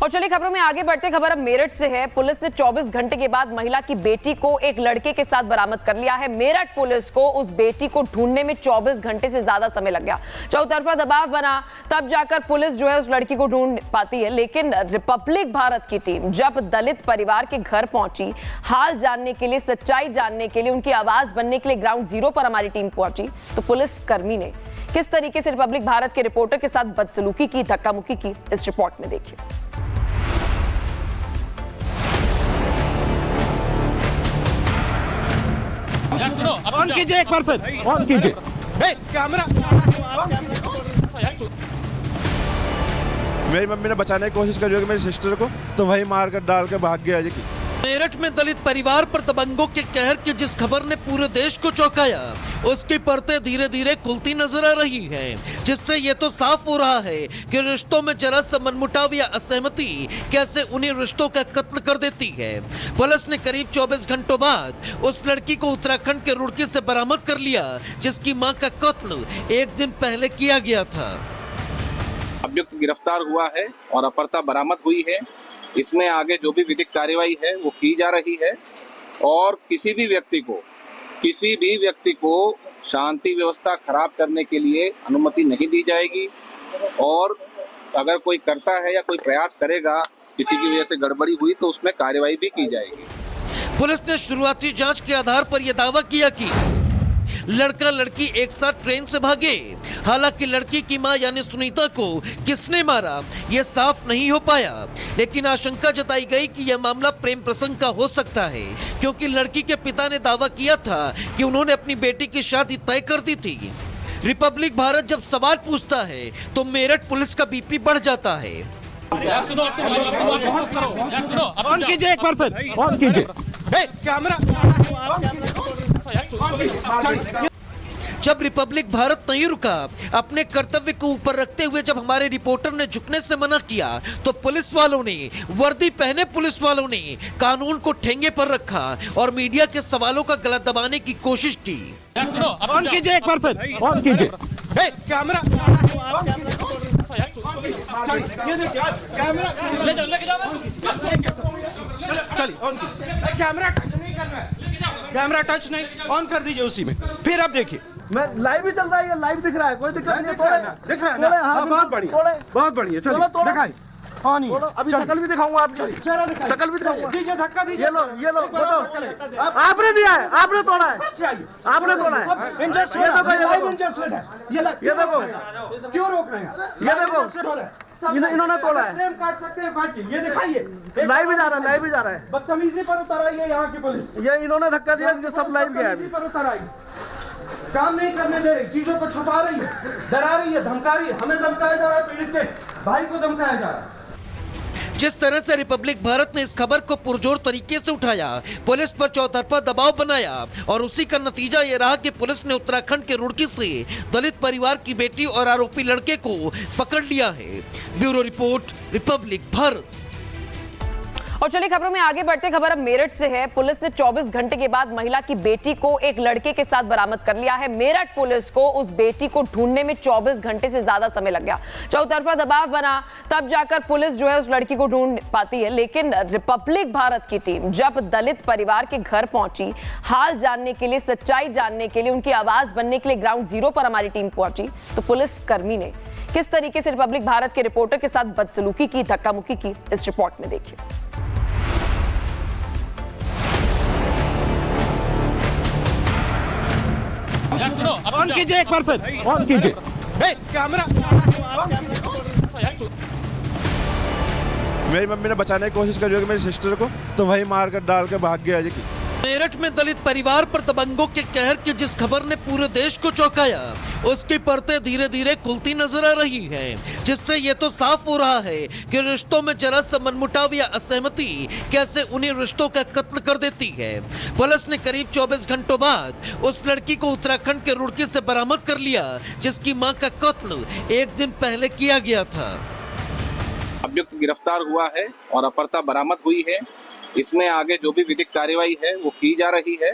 और चलिए खबरों में आगे बढ़ते, खबर अब मेरठ से है। पुलिस ने 24 घंटे के बाद महिला की बेटी को एक लड़के के साथ बरामद कर लिया है। मेरठ पुलिस को उस बेटी को ढूंढने में 24 घंटे से ज्यादा समय लग गया। चौतरफा दबाव बना, तब जाकर पुलिस जो है उस लड़की को ढूंढ पाती है। लेकिन रिपब्लिक भारत की टीम जब दलित परिवार के घर पहुंची, हाल जानने के लिए, सच्चाई जानने के लिए, उनकी आवाज बनने के लिए ग्राउंड जीरो पर हमारी टीम पहुंची, तो पुलिस कर्मी ने किस तरीके से रिपब्लिक भारत के रिपोर्टर के साथ बदसलूकी की, धक्का मुक्की की, इस रिपोर्ट में देखिए। ऑन कीजिए, एक बार फिर ऑन कीजिए कैमरा। मेरी मम्मी ने बचाने की कोशिश करी होगी मेरी सिस्टर को, तो वही मार कर डाल के भाग गया जी। मेरठ में दलित परिवार पर दबंगों के कहर की जिस खबर ने पूरे देश को चौंकाया, उसकी परतें धीरे धीरे खुलती नजर आ रही हैं, जिससे ये तो साफ हो रहा है कि रिश्तों में जरा सा मनमुटाव या असहमति कैसे उन्हीं रिश्तों का कत्ल कर देती है। पुलिस ने करीब 24 घंटों बाद उस लड़की को उत्तराखंड के रुड़की से बरामद कर लिया, जिसकी मां का कत्ल एक दिन पहले किया गया था। अभियुक्त गिरफ्तार हुआ है और अपहर्ता बरामद हुई है। इसमें आगे जो भी विधिक कार्यवाही है वो की जा रही है और किसी भी व्यक्ति को शांति व्यवस्था खराब करने के लिए अनुमति नहीं दी जाएगी और अगर कोई करता है या कोई प्रयास करेगा, किसी की वजह से गड़बड़ी हुई, तो उसमें कार्यवाही भी की जाएगी। पुलिस ने शुरुआती जांच के आधार पर यह दावा किया कि लड़का लड़की एक साथ ट्रेन से भागे। हालांकि लड़की की मां यानी सुनीता को किसने मारा यह साफ नहीं हो पाया, लेकिन आशंका जताई गई कि यह मामला प्रेम प्रसंग का हो सकता है, क्योंकि लड़की के पिता ने दावा किया था कि उन्होंने अपनी बेटी की शादी तय कर दी थी। रिपब्लिक भारत जब सवाल पूछता है तो मेरठ पुलिस का बीपी बढ़ जाता है। ऑन कीजिए, एक बार फिर ऑन कीजिए कैमरा। जब रिपब्लिक भारत नहीं रुका, अपने कर्तव्य को ऊपर रखते हुए जब हमारे रिपोर्टर ने झुकने से मना किया, तो पुलिस वालों ने, वर्दी पहने पुलिस वालों ने कानून को ठेंगे पर रखा और मीडिया के सवालों का गला दबाने की कोशिश की। ऑन कीजिए, एक बार फिर ऑन कीजिए कैमरा। ये देखिए कैमरा, चलिए ऑन कीजिए। कैमरा टच नहीं कर रहा है, कैमरा टच नहीं, ऑन कर दीजिए उसी में। फिर अब देखिए, मैं लाइव ही चल रहा है, लाइव दिख रहा है, कोई दिक्कत नहीं है। दिख रहा है ना? हाँ, बहुत बढ़िया, बहुत बढ़िया। चलो दिखाई, हाँ नहीं, अभी शकल भी दिखाऊंगा आपको, चेहरा दिखाई, शकल भी दिखाऊंगा। दीजिए धक्का दीजिए। ये लो आपने दिया है, आपने तोड़ा है, आपने तोड़ा है। सब इंटरेस्टेड है, लाइव इंटरेस्टेड है। ये देखो, क्यों रोक रहे हैं? ये देखो, इन्होंने तोड़ा है। फ्रेम काट सकते हैं, काट के। ये दिखाइए, लाइव ही जा रहा है, लाइव ही जा रहा है। बदतमीजी पर उतर आई है यहाँ की पुलिस। ये इन्होंने धक्का दिया, जो सब लाइव गया है। बदतमीजी पर उतर आई, काम नहीं करने दे रही, चीजों को छुपा रही है, डरा रही है, धमका रही है। हमें धमकाया जा रहा है, पीड़ित के भाई को धमकाया जा रहा है। जिस तरह से रिपब्लिक भारत ने इस खबर को पुरजोर तरीके से उठाया, पुलिस पर चौतरफा दबाव बनाया और उसी का नतीजा ये रहा कि पुलिस ने उत्तराखंड के रुड़की से दलित परिवार की बेटी और आरोपी लड़के को पकड़ लिया है। Bureau report, Republic Bharat. और चलिए खबरों में आगे बढ़ते, खबर अब मेरठ से है। पुलिस ने 24 घंटे के बाद महिला की बेटी को एक लड़के के साथ बरामद कर लिया है। मेरठ पुलिस को उस बेटी को ढूंढने में 24 घंटे से ज्यादा समय लग गया। चौतरफा दबाव बना, तब जाकर पुलिस जो है उस लड़की को ढूंढ पाती है। लेकिन रिपब्लिक भारत की टीम जब दलित परिवार के घर पहुंची, हाल जानने के लिए, सच्चाई जानने के लिए, उनकी आवाज बनने के लिए ग्राउंड जीरो पर हमारी टीम पहुंची, तो पुलिस कर्मी ने किस तरीके से रिपब्लिक भारत के रिपोर्टर के साथ बदसलूकी की, धक्का मुक्की की, इस रिपोर्ट में देखिए। ऑन कीजिए, एक बार फिर ऑन कीजिए कैमरा। मेरी मम्मी ने बचाने की कोशिश करी होगी मेरी सिस्टर को, तो वही मार कर डाल के भाग गया जी। मेरठ में दलित परिवार पर दबंगों के कहर की जिस खबर ने पूरे देश को चौंकाया, उसकी परतें धीरे धीरे खुलती नजर आ रही हैं, जिससे ये तो साफ हो रहा है कि रिश्तों में जरा सा मनमुटाव या असहमति कैसे उन्हीं रिश्तों का कत्ल कर देती है। पुलिस ने करीब 24 घंटों बाद उस लड़की को उत्तराखंड के रुड़की से बरामद कर लिया, जिसकी मां का कत्ल एक दिन पहले किया गया था। अभियुक्त गिरफ्तार हुआ है और अपहर्ता बरामद हुई है। इसमें आगे जो भी विधिक कार्यवाही है वो की जा रही है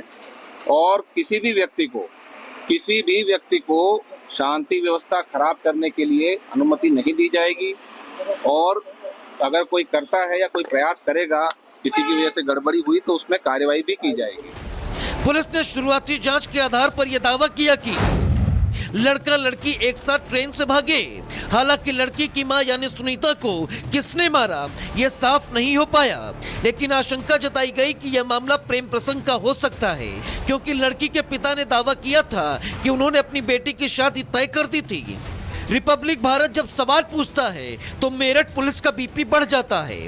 और किसी भी व्यक्ति को शांति व्यवस्था खराब करने के लिए अनुमति नहीं दी जाएगी और अगर कोई करता है या कोई प्रयास करेगा, किसी की वजह से गड़बड़ी हुई तो उसमें कार्रवाई भी की जाएगी। पुलिस ने शुरुआती जांच के आधार पर यह दावा किया कि लड़का लड़की एक साथ ट्रेन से भागे। हालांकि लड़की की मां यानी सुनीता को किसने मारा यह साफ नहीं हो पाया, लेकिन आशंका जताई गई कि यह मामला प्रेम प्रसंग का हो सकता है, क्योंकि लड़की के पिता ने दावा किया था कि उन्होंने अपनी बेटी की शादी तय कर दी थी। रिपब्लिक भारत जब सवाल पूछता है तो मेरठ पुलिस का बीपी बढ़ जाता है।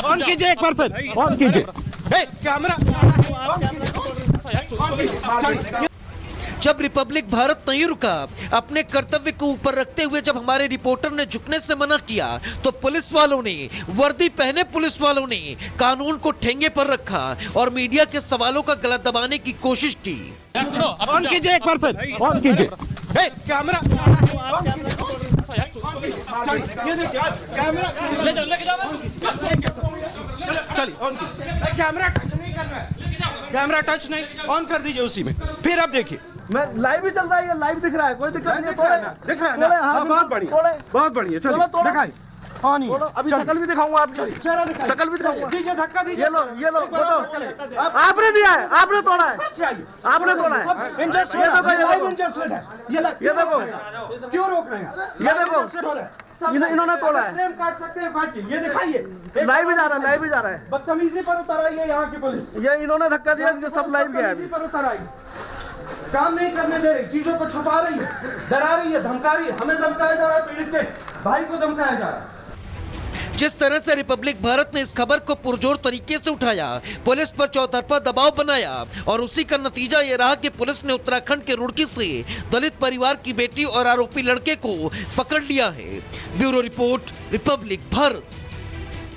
ऑन कीजिए एक बार फिर, ऑन कीजिए कैमरा। जब रिपब्लिक भारत नहीं रुका, अपने कर्तव्य को ऊपर रखते हुए जब हमारे रिपोर्टर ने झुकने से मना किया, तो पुलिस वालों ने, वर्दी पहने पुलिस वालों ने कानून को ठेंगे पर रखा और मीडिया के सवालों का गला दबाने की कोशिश की। ऑन कीजिए एक बार फिर, ऑन कीजिए कैमरा। ये देखिए कैमरा, चलिए ऑन कीजिए। कैमरा टच नहीं कर रहा है, कैमरा टच नहीं, ऑन कर दीजिए उसी में। फिर अब देखिए, मैं लाइव ही चल रहा है, ये लाइव दिख रहा है, कोई दिक्कत नहीं है। दिख रहा है ना, दिख रहा है ना? हाँ, बहुत बढ़िया, बहुत बढ़िया। चलो दिखाई, ऑन ही है। अभी शक्ल भी दिखाऊंगा आपको, चेहरा दिखाइए, शक्ल भी दिखाऊंगा। दीजिए धक्का दीजिए। ये लो एक बार और धक्का ले। आपने दिया है, आपने तोड़ा है, फिर से आइए। आपने तोड़ा है। सब इंटरेस्टेड है, लाइव इंटरेस्टेड है। ये देखो, क्यों रोक रहे हैं? ये देखो, इंटरेस्टेड हो रहे हैं। इन्होंने तोड़ा है। फ्रेम काट सकते हैं, काट के ये दिखाइए। लाइव ही जा रहा है, लाइव ही जा रहा है। बदतमीजी पर उतर आई है यहाँ की पुलिस। ये इन्होंने धक्का दिया, जो सब लाइव गया है बदतमीजी पर उतर आई, काम नहीं करने दे रही, चीजों को छुपा रही है, डरा रही है, धमका रही है। हमें धमकाया जा रहा है, पीड़ित के भाई को धमकाया जा रहा है। जिस तरह से रिपब्लिक भारत ने इस खबर को पुरजोर तरीके से उठाया, पुलिस पर चौतरफा दबाव बनाया और उसी का नतीजा ये रहा कि पुलिस ने उत्तराखंड के रुड़की से दलित परिवार की बेटी और आरोपी लड़के को पकड़ लिया है। Bureau report, Republic Bharat.